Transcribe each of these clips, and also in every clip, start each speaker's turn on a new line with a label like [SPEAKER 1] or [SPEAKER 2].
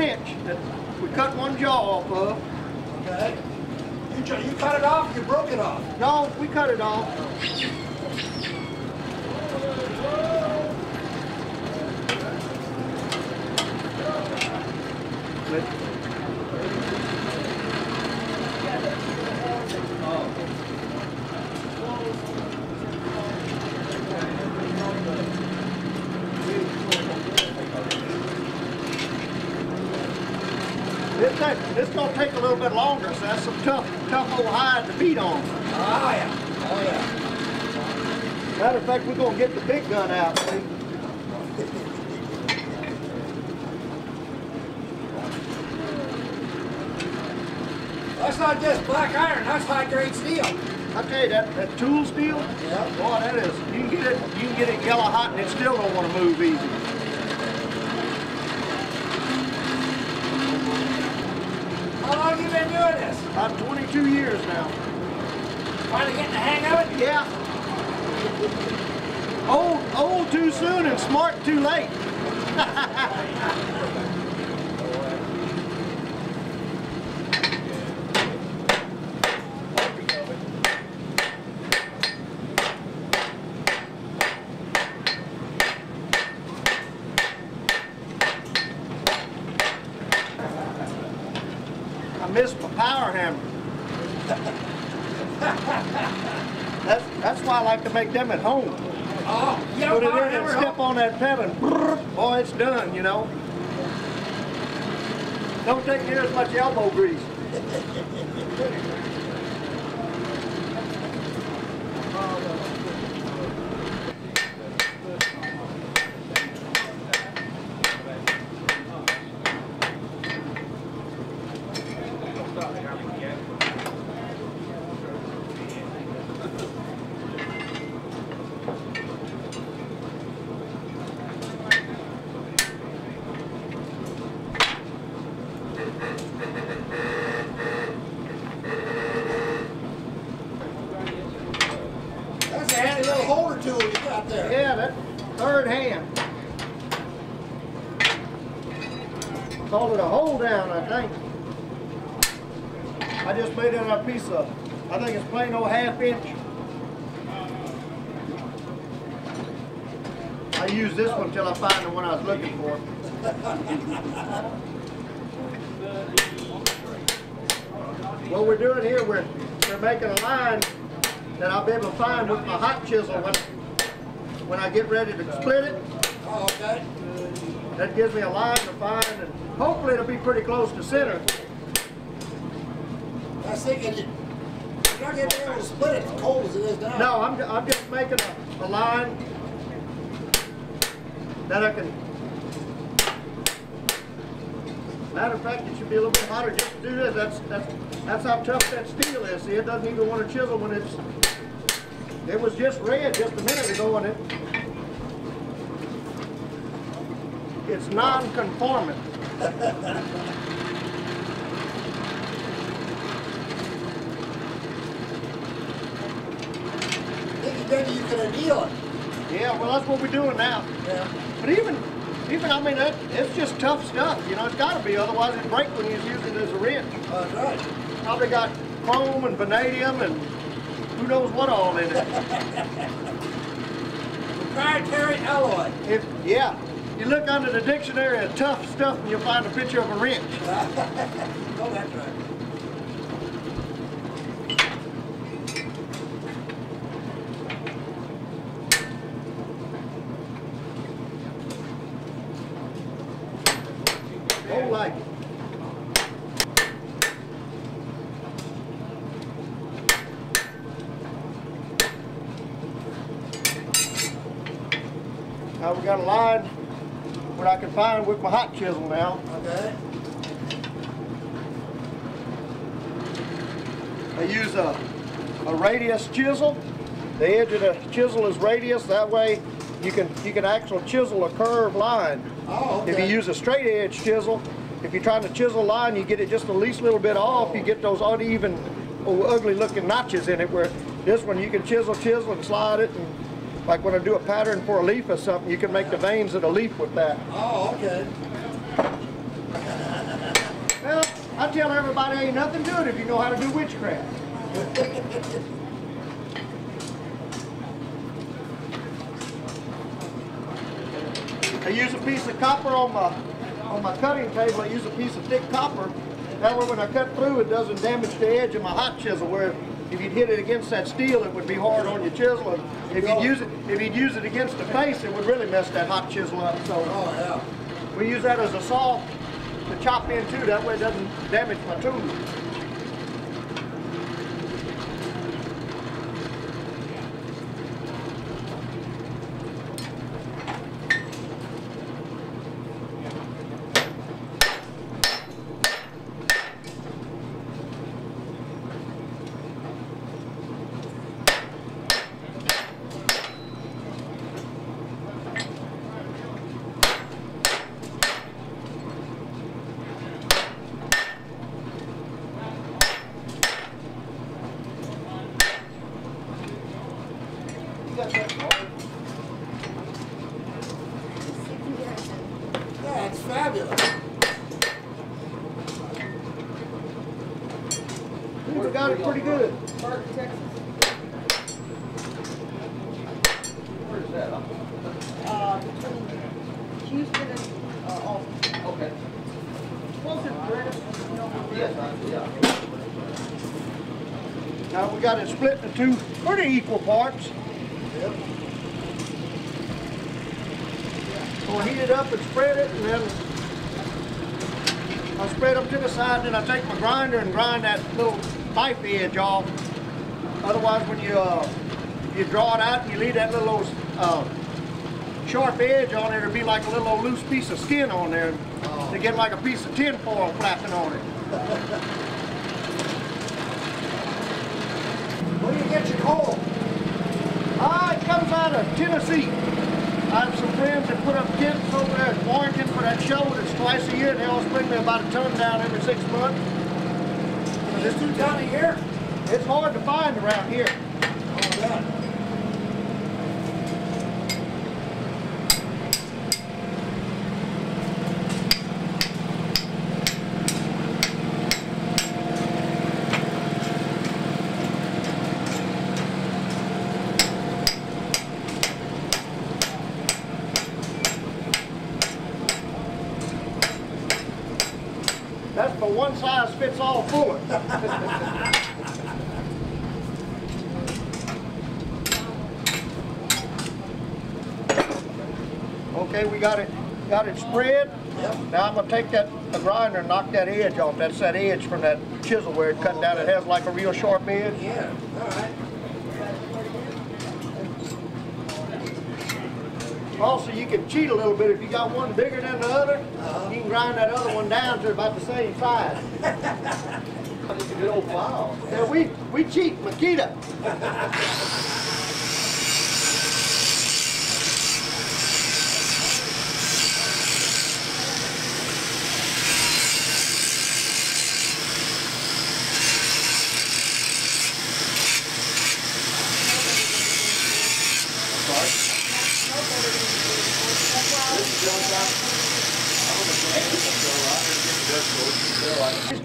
[SPEAKER 1] wrench that we cut one jaw off of.
[SPEAKER 2] Okay. You cut it off, or you broke it off?
[SPEAKER 1] No, we cut it off. It's going to take a little bit longer, so that's some tough old hide to beat on.
[SPEAKER 2] Oh yeah, oh yeah.
[SPEAKER 1] Matter of fact, we're going to get the big gun out, see?
[SPEAKER 2] That's not just black iron, that's high-grade steel.
[SPEAKER 1] I tell you, that tool steel,
[SPEAKER 2] yeah.
[SPEAKER 1] Boy, that is, you can get it yellow hot and it still don't want to move easy.
[SPEAKER 2] How long have you been doing this?
[SPEAKER 1] About 22 years now.
[SPEAKER 2] Finally getting the hang of it?
[SPEAKER 1] Yeah. Old too soon and smart too late. I missed my power hammer. That's why I like to make them at home.
[SPEAKER 2] Oh, yeah.
[SPEAKER 1] Put it in and step on that pedal and brrr, boy, it's done, you know. Don't take near as much elbow grease.
[SPEAKER 2] That's a handy little holder tool you got there.
[SPEAKER 1] Yeah, that third hand. Call it a hold down, I think. I just made it a piece of, I think it's plain old 1/2 inch. I use this one till I find the one I was looking for. What we're doing here, we're making a line that I'll be able to find with my hot chisel when I get ready to split it.
[SPEAKER 2] Oh, okay.
[SPEAKER 1] That gives me a line to find, and hopefully it'll be pretty close to center.
[SPEAKER 2] I was thinking you're not going to be able to split it as cold as it is now.
[SPEAKER 1] No, I'm just making a line that I can. Matter of fact, it should be a little bit hotter just to do this. That's how tough that steel is. See, it doesn't even want to chisel when it was just red just a minute ago, and it's non-conforming.
[SPEAKER 2] Maybe you can anneal it.
[SPEAKER 1] Yeah, well, that's what we're doing now.
[SPEAKER 2] Yeah.
[SPEAKER 1] But even I mean, it's just tough stuff. You know, it's got to be, otherwise it'd break when you're using it as a wrench.
[SPEAKER 2] That's right.
[SPEAKER 1] Probably got chrome and vanadium and who knows what all in it.
[SPEAKER 2] Proprietary alloy.
[SPEAKER 1] Yeah, you look under the dictionary of tough stuff and you'll find a picture of a wrench.
[SPEAKER 2] Oh, that's right.
[SPEAKER 1] Oh, like it. Now we got a line where I can find with my hot chisel now.
[SPEAKER 2] Okay.
[SPEAKER 1] I use a radius chisel. The edge of the chisel is radius. That way you can actually chisel a curved line.
[SPEAKER 2] Oh, okay.
[SPEAKER 1] If you use a straight edge chisel, if you're trying to chisel a line, you get it just the least little bit off, you get those uneven, ugly looking notches in it, where this one you can chisel and slide it, and like when I do a pattern for a leaf or something, you can make the veins of the leaf with that.
[SPEAKER 2] Oh, okay.
[SPEAKER 1] I tell everybody ain't nothing to it if you know how to do witchcraft. I use a piece of copper on my cutting table. I use a piece of thick copper. That way when I cut through, it doesn't damage the edge of my hot chisel, where if you'd hit it against that steel, it would be hard on your chisel. And if you'd use it against the face, it would really mess that hot chisel up. So we use that as a saw to chop in too. That way it doesn't damage my tool.
[SPEAKER 2] Yeah, it's fabulous.
[SPEAKER 1] We got it pretty good.
[SPEAKER 3] Where's that?
[SPEAKER 4] Between Houston and Austin.
[SPEAKER 3] Okay.
[SPEAKER 1] Yes, yeah. Now we got it split into two pretty equal parts.
[SPEAKER 2] Yep.
[SPEAKER 1] So we'll heat it up and spread it, and then I'll spread them to the side, then I take my grinder and grind that little knife edge off. Otherwise, when you draw it out and you leave that little sharp edge on it, it'll be like a little old loose piece of skin on there. To get like a piece of tin foil flapping on it.
[SPEAKER 2] Where do you get your coal?
[SPEAKER 1] It comes out of Tennessee. I have some friends that put up tents over there at Warrington for that show that's twice a year. They always bring me about a ton down every 6 months.
[SPEAKER 2] Is this 2 tons a year?
[SPEAKER 1] It's hard to find around here.
[SPEAKER 2] Oh, yeah.
[SPEAKER 1] That's for one size fits all fuller. Okay, we got it spread.
[SPEAKER 2] Yep.
[SPEAKER 1] Now I'm gonna take the grinder and knock that edge off. That's that edge from that chisel where it cut down. It has like a real sharp edge.
[SPEAKER 2] Yeah, all right.
[SPEAKER 1] Also, you can cheat a little bit. If you got one bigger than the other, you can grind that other one down to about the same size.
[SPEAKER 3] It's a good old file.
[SPEAKER 1] Now we cheat, Makita.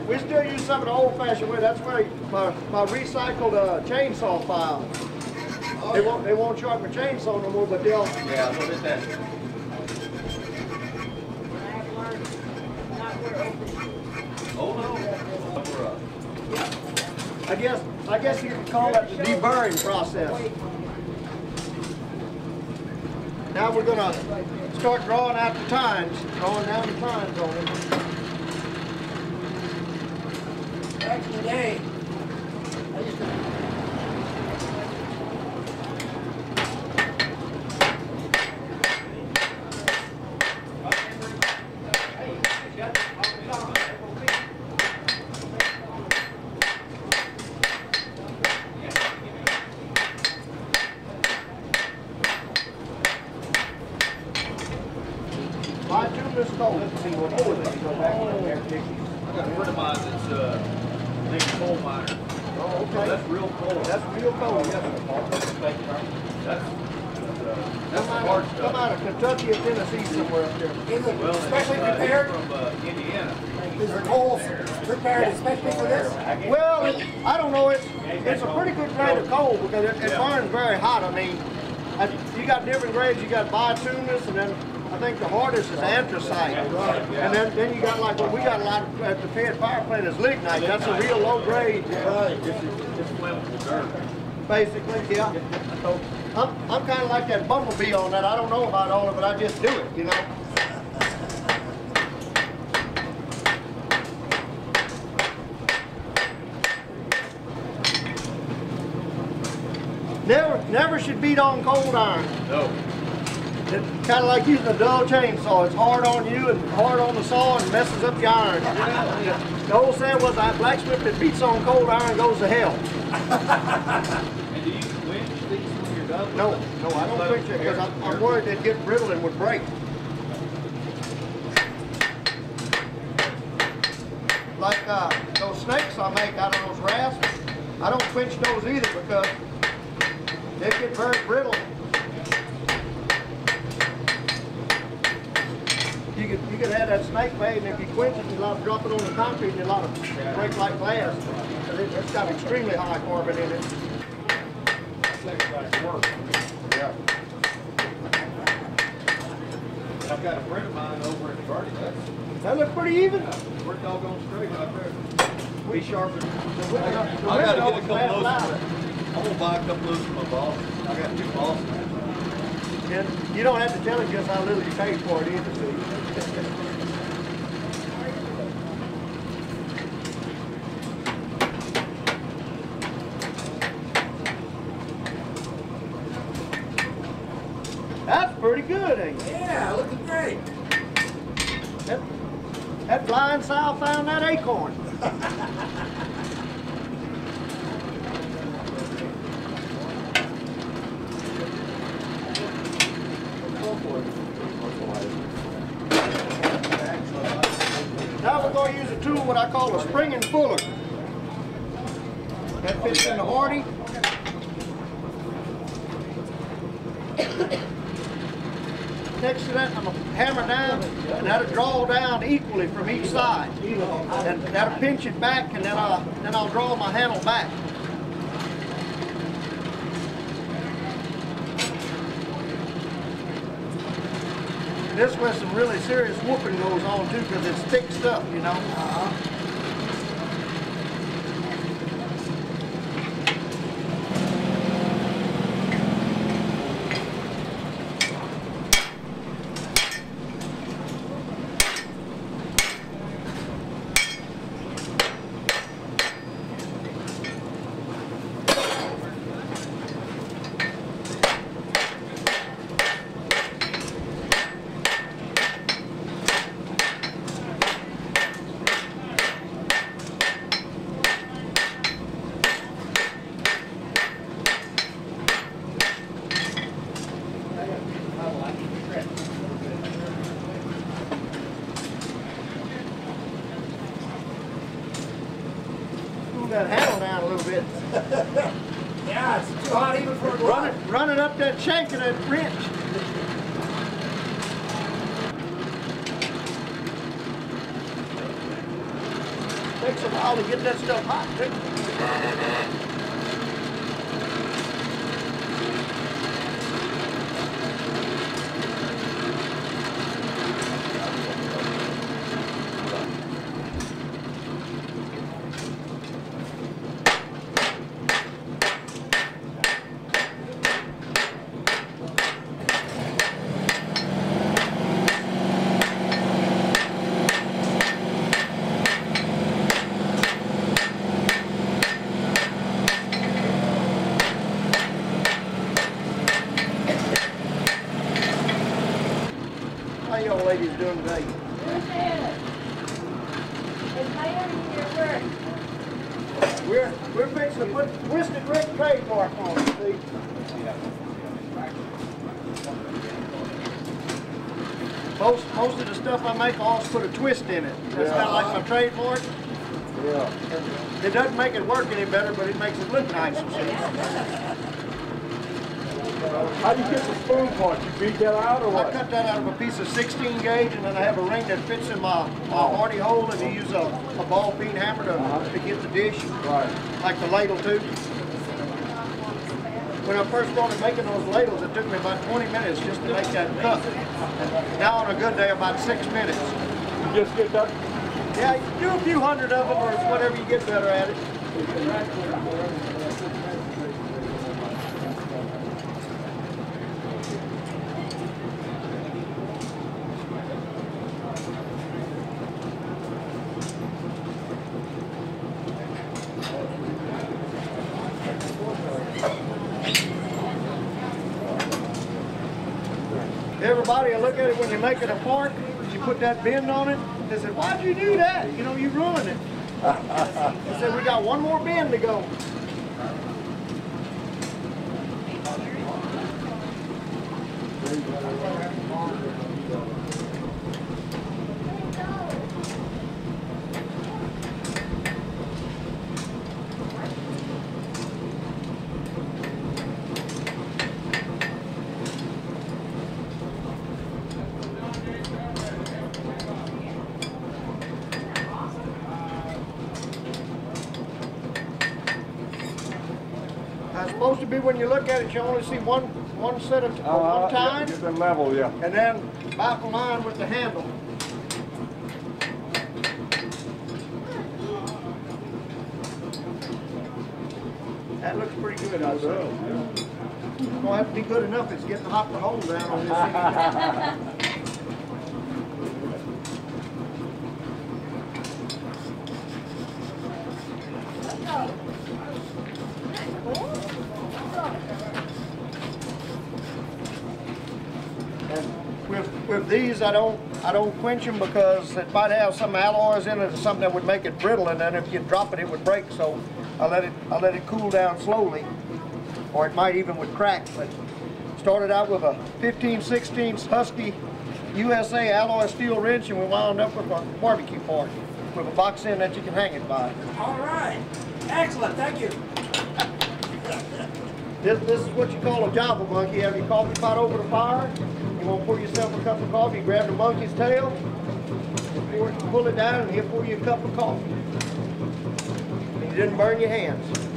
[SPEAKER 1] We still use some of the old-fashioned way. That's where my recycled chainsaw file. They won't sharpen my chainsaw no more, but they'll.
[SPEAKER 3] Yeah, what is that? Oh no.
[SPEAKER 1] I guess you could call that the deburring process. Now we're gonna start drawing out the tines, drawing down the tines on them.
[SPEAKER 2] Back in the day, I used to...
[SPEAKER 1] My tubeless coal. Let's see what more they go back in there.
[SPEAKER 3] I got a friend of mine that's named coal miner.
[SPEAKER 1] Oh,
[SPEAKER 3] So
[SPEAKER 1] okay.
[SPEAKER 3] that's real coal.
[SPEAKER 1] That's real coal, yes, sir.
[SPEAKER 3] That's
[SPEAKER 1] Come
[SPEAKER 3] hard
[SPEAKER 1] out
[SPEAKER 3] stuff.
[SPEAKER 1] of Kentucky or Tennessee somewhere up there.
[SPEAKER 3] Well,
[SPEAKER 2] Especially
[SPEAKER 3] he's
[SPEAKER 2] prepared.
[SPEAKER 3] from Indiana.
[SPEAKER 2] Is there coal prepared especially for this?
[SPEAKER 1] Well, I don't know. It's a pretty good grade of coal because it burns very hot. I mean, you got different grades. You got bituminous, and then I think the hardest is anthracite. And then you got like what we got a lot at the Fed power plant is lignite. That's a real low grade.
[SPEAKER 3] It's flammable dirt.
[SPEAKER 1] Basically, yeah. So I'm kind of like that bumblebee on that. I don't know about all of it. I just do it, you know. Never should beat on cold iron.
[SPEAKER 3] No.
[SPEAKER 1] It's kind of like using a dull chainsaw. It's hard on you and hard on the saw and messes up your iron. The old saying was, "A blacksmith that beats on cold iron goes to hell."
[SPEAKER 3] And do you quench these when you're done?
[SPEAKER 1] No, I don't quench it because I'm worried they'd get brittle and would break. Like those snakes I make out of those rasps, I don't quench those either because they get very brittle. You could have that snake made, and if you quench it, you'll drop it on the concrete, and you'll break like glass. It's got extremely high carbon in it.
[SPEAKER 3] Yeah. I've got a friend of mine over in the garden.
[SPEAKER 1] That looks pretty even.
[SPEAKER 3] We're doggone straight right there. Be sharper.
[SPEAKER 1] I
[SPEAKER 3] I gotta get a couple of those. I'm gonna buy a couple of those for my boss. I got 2 bosses.
[SPEAKER 1] And you don't have to tell him just how little you paid for it either, see. That's pretty good, ain't it?
[SPEAKER 2] Yeah, looking great.
[SPEAKER 1] That blind sow found that acorn. Now we're going to use a tool what I call a spring and fuller. That fits in the hardy. Next to that, I'm going to hammer down, and that'll draw down equally from each side. And that'll pinch it back, and then I'll draw my handle back. This way some really serious whooping goes on too, because it's thick stuff, you know. That handle down a little bit.
[SPEAKER 2] Yeah, it's too hot even for a glove.
[SPEAKER 1] Running up that shank of that wrench. Takes a while to get that stuff hot too. How y'all ladies doing today? We're fixing to put Twisted Rick trademark on it, see? Most of the stuff I make, I always put a twist in it. That's kind of like my trademark. Yeah. It doesn't make it work any better, but it makes it look nice, you see.
[SPEAKER 5] How do you get the spoon part? You beat that out or
[SPEAKER 1] I
[SPEAKER 5] what?
[SPEAKER 1] cut that out of a piece of 16 gauge, and then I have a ring that fits in my hardy hole, and you use a ball peen hammer to get the dish,
[SPEAKER 5] Right.
[SPEAKER 1] like the ladle too. When I first started making those ladles, it took me about 20 minutes just to make that cup. And now on a good day, about 6 minutes.
[SPEAKER 5] You just get that?
[SPEAKER 1] Yeah, you do a few hundred of them or whatever you get better at it. Everybody, I look at it when you make it a fork, you put that bend on it. They said, why'd you do that? You know, you ruined it. I said, we got one more bend to go. It's supposed to be when you look at it, you only see one set of one time,
[SPEAKER 5] Get them level, yeah.
[SPEAKER 1] and then about in line with the handle. That looks pretty good, I say. It's gonna have to be good enough. It's getting hot to hold down on this thing. With these, I don't quench them because it might have some alloys in it or something that would make it brittle, and then if you drop it, it would break. So I let it cool down slowly, or it might even would crack. But started out with a 15/16 Husky USA alloy steel wrench, and we wound up with a barbecue fork with a box end that you can hang it by.
[SPEAKER 2] All right. Excellent. Thank you.
[SPEAKER 1] This is what you call a java monkey. You have your coffee pot over the fire. You want to pour yourself a cup of coffee, grab the monkey's tail, pull it down, and he'll pour you a cup of coffee. And you didn't burn your hands.